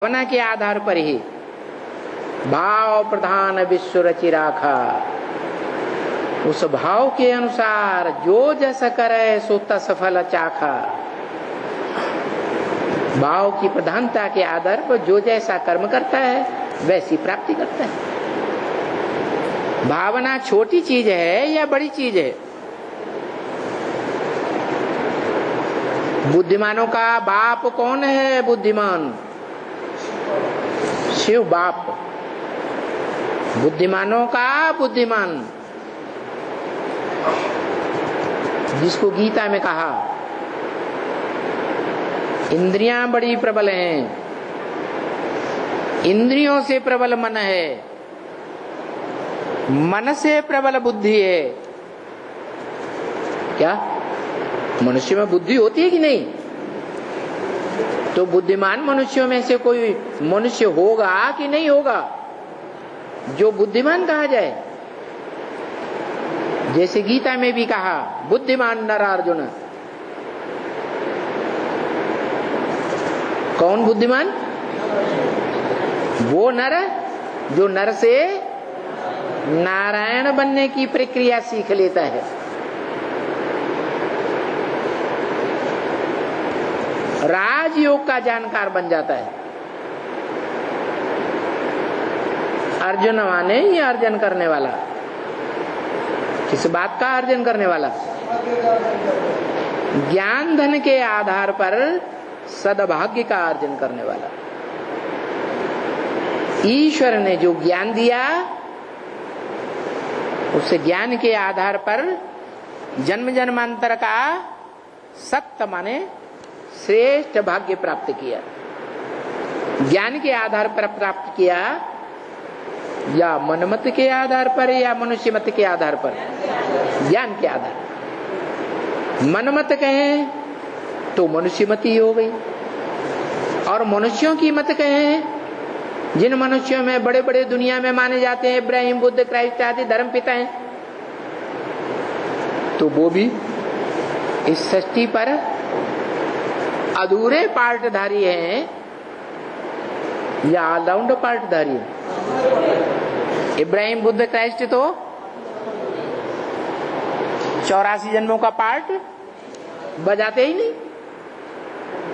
भावना के आधार पर ही भाव प्रधान विश्व रचि राखा। उस भाव के अनुसार जो जैसा करे सो सफल चाखा। भाव की प्रधानता के आधार पर जो जैसा कर्म करता है वैसी प्राप्ति करता है। भावना छोटी चीज है या बड़ी चीज है? बुद्धिमानों का बाप कौन है? बुद्धिमान शिव बाप। बुद्धिमानों का बुद्धिमान, जिसको गीता में कहा इंद्रियां बड़ी प्रबल हैं, इंद्रियों से प्रबल मन है, मन से प्रबल बुद्धि है। क्या मनुष्य में बुद्धि होती है कि नहीं? तो बुद्धिमान मनुष्यों में से कोई मनुष्य होगा कि नहीं होगा जो बुद्धिमान कहा जाए? जैसे गीता में भी कहा बुद्धिमान नर अर्जुन। कौन बुद्धिमान? वो नर जो नर से नारायण बनने की प्रक्रिया सीख लेता है। राजयोग का जानकार बन जाता है। अर्जुन माने ये अर्जन करने वाला। किस बात का अर्जन करने वाला? ज्ञान धन के आधार पर सद्भाग्य का अर्जन करने वाला। ईश्वर ने जो ज्ञान दिया उस ज्ञान के आधार पर जन्म जन्मांतर का सत्य माने श्रेष्ठ भाग्य प्राप्त किया। ज्ञान के आधार पर प्राप्त किया या मनमत के आधार पर या मनुष्य मत के आधार पर? ज्ञान के आधार। मनमत कहें तो मनुष्य मती हो गई, और मनुष्यों की मत कहें जिन मनुष्यों में बड़े बड़े दुनिया में माने जाते हैं इब्राहिम बुद्ध क्राइस्ट आदि धर्म पिता हैं, तो वो भी इस सृष्टि पर अधूरे पार्टधारी हैं या ऑलराउंड पार्टधारी है? इब्राहिम बुद्ध क्राइस्ट तो 84 जन्मों का पार्ट बजाते ही नहीं,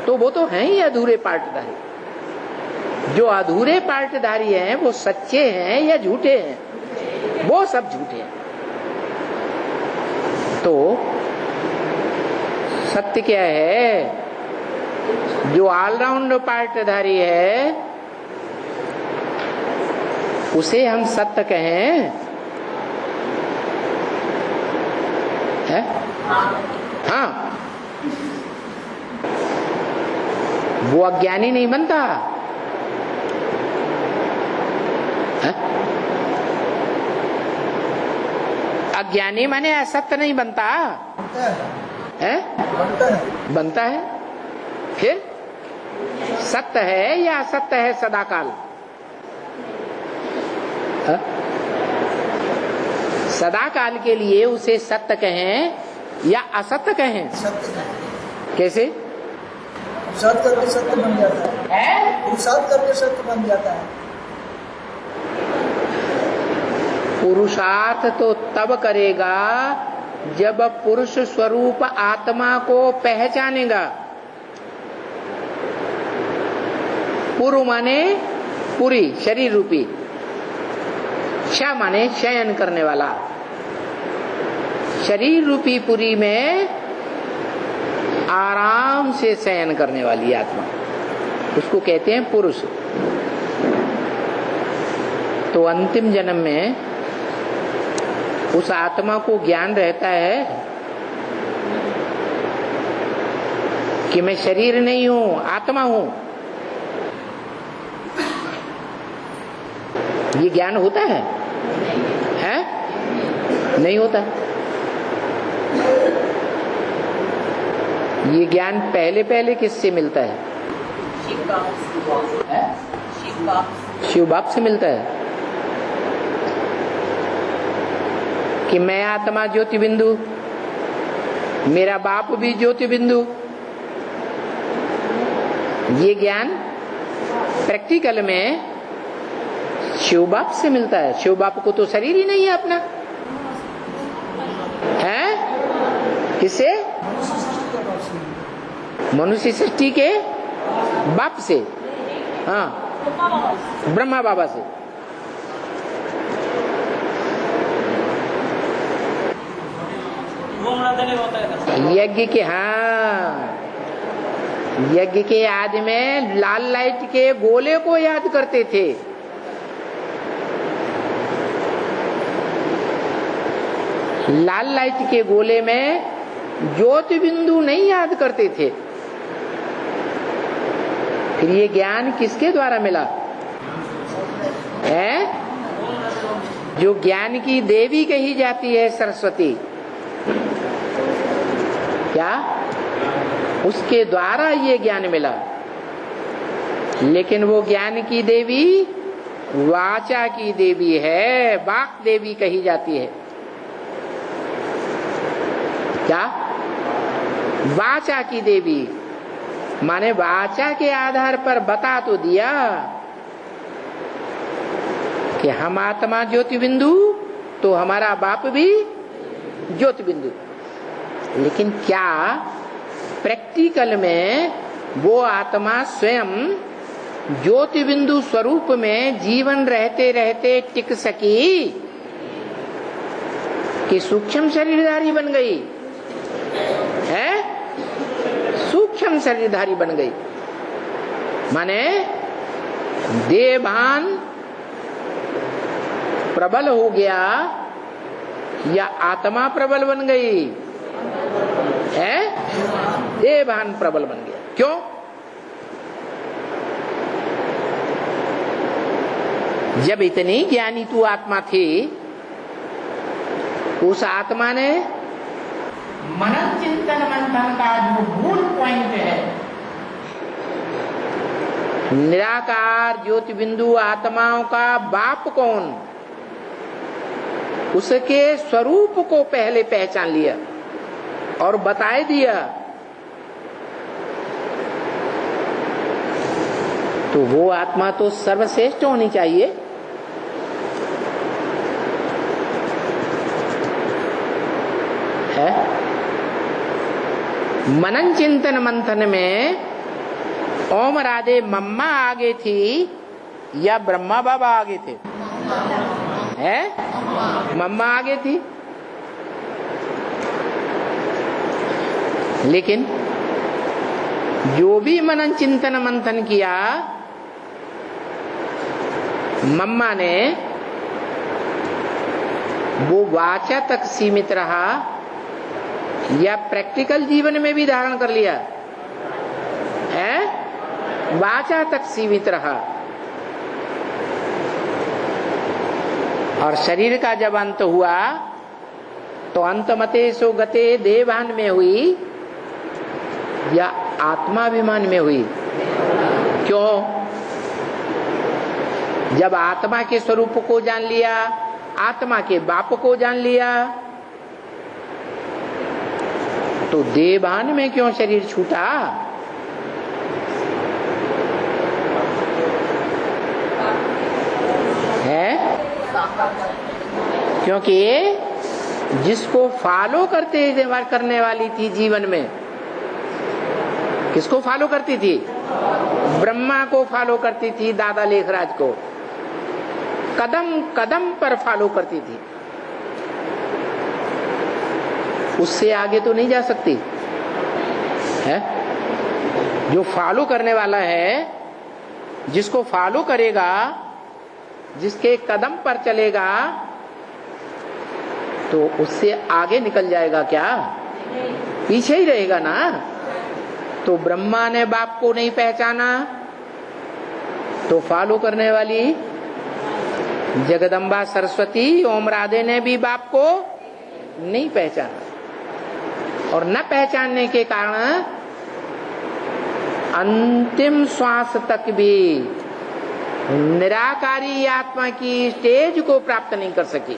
तो वो तो हैं ही अधूरे पार्टधारी। जो अधूरे पार्टधारी हैं वो सच्चे हैं या झूठे हैं? वो सब झूठे हैं। तो सत्य क्या है? जो ऑलराउंड पार्टधारी है उसे हम सत्य कहें है? हाँ, वो अज्ञानी नहीं बनता है? अज्ञानी माने असत्य नहीं बनता है? बनता है। फिर सत्य है या असत्य है सदाकाल? सदाकाल के लिए उसे सत्य कहें या असत्य कहें? कैसे? पुरुषार्थ करके सत्य बन जाता है। पुरुषार्थ करके सत्य बन जाता है। पुरुषार्थ तो तब करेगा जब पुरुष स्वरूप आत्मा को पहचानेगा। पुरु माने पुरी शरीर रूपी, श माने शयन करने वाला। शरीर रूपी पुरी में आराम से शयन करने वाली आत्मा, उसको कहते हैं पुरुष। तो अंतिम जन्म में उस आत्मा को ज्ञान रहता है कि मैं शरीर नहीं हूं, आत्मा हूं। ये ज्ञान होता है? नहीं होता। ये ज्ञान पहले पहले किससे मिलता है? शिव बाप से मिलता है कि मैं आत्मा ज्योति बिंदु, मेरा बाप भी ज्योति बिंदु। ये ज्ञान प्रैक्टिकल में शिव बाप से मिलता है। शिव बाप को तो शरीर ही नहीं है अपना, है किसे? मनुष्य सृष्टि के बाप से, हाँ, ब्रह्मा बाबा से। यज्ञ के, हाँ, यज्ञ के आदि में लाल लाइट के गोले को याद करते थे। लाल लाइट के गोले में ज्योति बिंदु नहीं याद करते थे। फिर ये ज्ञान किसके द्वारा मिला है? जो ज्ञान की देवी कही जाती है सरस्वती, क्या उसके द्वारा ये ज्ञान मिला। लेकिन वो ज्ञान की देवी वाचा की देवी है, वाक देवी कही जाती है। क्या? वाचा की देवी माने वाचा के आधार पर बता तो दिया कि हम आत्मा ज्योति बिंदु, तो हमारा बाप भी ज्योति बिंदु। लेकिन क्या प्रैक्टिकल में वो आत्मा स्वयं ज्योति बिंदु स्वरूप में जीवन रहते रहते टिक सकी कि सूक्ष्म शरीरधारी बन गई है? सूक्ष्म शरीरधारी बन गई माने देहभान प्रबल हो गया या आत्मा प्रबल बन गई है? देहभान प्रबल बन गया। क्यों? जब इतनी ज्ञानी तू आत्मा थी, उस आत्मा ने मनन चिंतन मंथन का जो मूल पॉइंट है, निराकार ज्योति बिंदु आत्माओं का बाप कौन, उसके स्वरूप को पहले पहचान लिया और बताए दिया। तो वो आत्मा तो सर्वश्रेष्ठ होनी चाहिए। है? मनन चिंतन मंथन में ओम राधे मम्मा आगे थी या ब्रह्मा बाबा आगे थे? है? मम्मा आगे थी। लेकिन जो भी मनन चिंतन मंथन किया, मम्मा ने वो वाचा तक सीमित रहा या प्रैक्टिकल जीवन में भी धारण कर लिया है? वाचा तक सीमित रहा। और शरीर का जब अंत हुआ तो अंतमते सो गते देहभान में हुई या आत्माभिमान में हुई? क्यों? जब आत्मा के स्वरूप को जान लिया, आत्मा के बाप को जान लिया, तो देहभान में क्यों शरीर छूटा? है? क्योंकि जिसको फॉलो करने वाली थी जीवन में, किसको फॉलो करती थी? ब्रह्मा को फॉलो करती थी, दादा लेखराज को कदम कदम पर फॉलो करती थी। उससे आगे तो नहीं जा सकती है? जो फॉलो करने वाला है, जिसको फॉलो करेगा, जिसके कदम पर चलेगा, तो उससे आगे निकल जाएगा क्या? पीछे ही रहेगा ना। तो ब्रह्मा ने बाप को नहीं पहचाना तो फॉलो करने वाली जगदम्बा सरस्वती ओम राधे ने भी बाप को नहीं पहचाना। और न पहचानने के कारण अंतिम श्वास तक भी निराकारी आत्मा की स्टेज को प्राप्त नहीं कर सकी।